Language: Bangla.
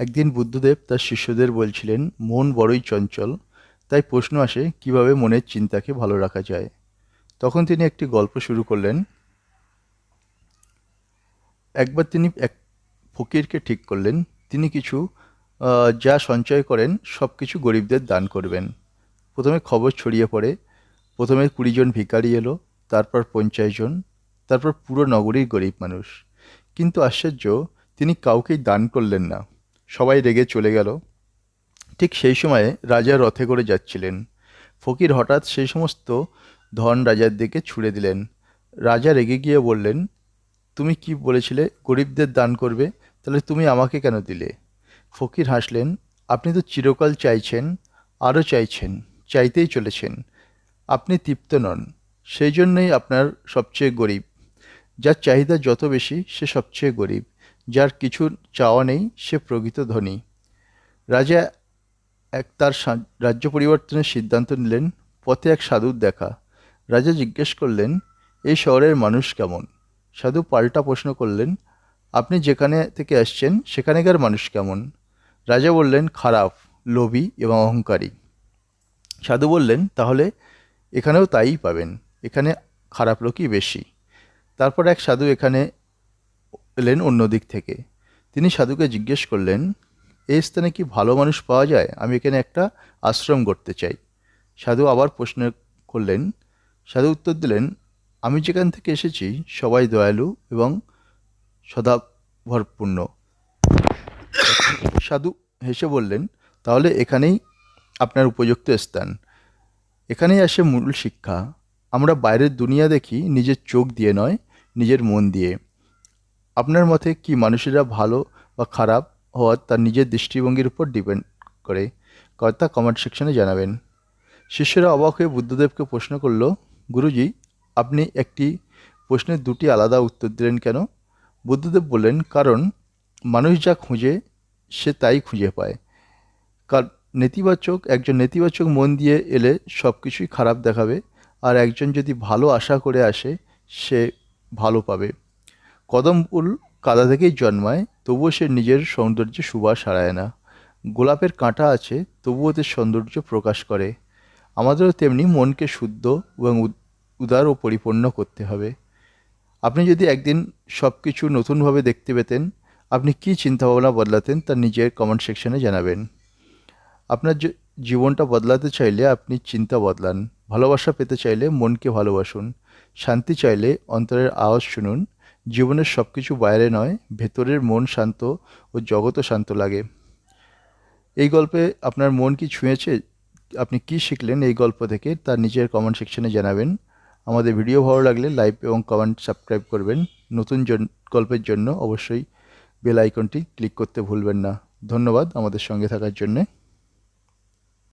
একদিন বুদ্ধদেব তার শিষ্যদের বলছিলেন, মন বড়ই চঞ্চল, তাই প্রশ্ন আসে কিভাবে মনের চিন্তাকে ভালো রাখা যায়। তখন তিনি একটি গল্প শুরু করলেন। একবার তিনি এক ফকিরকে ঠিক করলেন, তিনি কিছু যা সঞ্চয় করেন সব কিছু গরিবদের দান করবেন। প্রথমে খবর ছড়িয়ে পড়ে, প্রথমে 20 জন ভিখারি এলো, তারপর 50 জন, তারপর পুরো নগরীর গরিব মানুষ। কিন্তু আশ্চর্য, তিনি কাউকেই দান করলেন না। সবাই রেগে চলে গেল। ঠিক সেই সময়ে রাজা রথে করে যাচ্ছিলেন। ফকির হঠাৎ সেই সমস্ত ধন রাজার দিকে ছুড়ে দিলেন। রাজা রেগে গিয়ে বললেন, তুমি কি বলেছিলে গরিবদের দান করবে, তাহলে তুমি আমাকে কেন দিলে? ফকির হাসলেন, আপনি তো চিরকাল চাইছেন, আরও চাইছেন, চাইতেই চলেছেন। আপনি তৃপ্ত নন, সেই জন্যই আপনার সবচেয়ে গরিব। যার চাহিদা যত বেশি সে সবচেয়ে গরিব, যার কিছু চাওয়া নেই সে প্রকৃত ধনী। রাজা তার রাজ্য পরিবর্তনের সিদ্ধান্ত নিলেন। পথে এক সাধুর দেখা। রাজা জিজ্ঞেস করলেন, এই শহরের মানুষ কেমন? সাধু পাল্টা প্রশ্ন করলেন, আপনি যেখানে থেকে আসছেন সেখানেকার মানুষ কেমন? রাজা বললেন, খারাপ, লোভী এবং অহংকারী। সাধু বললেন, তাহলে এখানেও তাই পাবেন, এখানে খারাপ লোকই বেশি। তারপর এক সাধু এখানে এলেন অন্য দিক থেকে। তিনি সাধুকে জিজ্ঞেস করলেন, এই স্থানে কি ভালো মানুষ পাওয়া যায়? আমি এখানে একটা আশ্রম করতে চাই। সাধু আবার প্রশ্ন করলেন। সাধু উত্তর দিলেন, আমি যেখান থেকে এসেছি সবাই দয়ালু এবং সদাভরপূর্ণ। সাধু হেসে বললেন, তাহলে এখানেই আপনার উপযুক্ত স্থান। এখানেই আসে মূল শিক্ষা। আমরা বাইরের দুনিয়া দেখি নিজের চোখ দিয়ে নয়, নিজের মন দিয়ে। আপনার মতে কি মানুষেরা ভালো বা খারাপ হওয়ার তার নিজের দৃষ্টিভঙ্গির উপর ডিপেন্ড করে? কথা কমেন্ট সেকশনে জানাবেন। শিষ্যরা অবাক হয়ে বুদ্ধদেবকে প্রশ্ন করল, গুরুজি, আপনি একটি প্রশ্নের দুটি আলাদা উত্তর দিলেন কেন? বুদ্ধদেব বললেন, কারণ মানুষ যা খুঁজে সে তাই খুঁজে পায়। কার একজন নেতিবাচক মন দিয়ে এলে সব কিছুই খারাপ দেখাবে, আর একজন যদি ভালো আশা করে আসে সে ভালো পাবে। কদম ফুল কাদা থেকেই জন্মায়, তবুও সে নিজের সৌন্দর্যে সুবাস হারায় না। গোলাপের কাঁটা আছে, তবুও তার সৌন্দর্য প্রকাশ করে। আমাদেরও তেমনি মনকে শুদ্ধ এবং উদার ও পরিপূর্ণ করতে হবে। আপনি যদি একদিন সব কিছু নতুনভাবে দেখতে পেতেন, আপনি কী চিন্তাভাবনা বদলাতেন তা নিজের কমেন্ট সেকশনে জানাবেন। আপনার জীবনটা বদলাতে চাইলে আপনি চিন্তা বদলান। ভালোবাসা পেতে চাইলে মনকে ভালোবাসুন। শান্তি চাইলে অন্তরের আওয়াজ শুনুন। জীবনের সব কিছু বাইরে নয়, ভেতরের মন শান্ত ও জগৎও শান্ত লাগে। এই গল্পে আপনার মন কি ছুঁয়েছে? আপনি কি শিখলেন এই গল্প থেকে তা নিজের কমেন্ট সেকশনে জানাবেন। আমাদের ভিডিও ভালো লাগলে লাইক এবং কমেন্ট সাবস্ক্রাইব করবেন। নতুন গল্পের জন্য অবশ্যই বেল আইকনটি ক্লিক করতে ভুলবেন না। ধন্যবাদ আমাদের সঙ্গে থাকার জন্যে।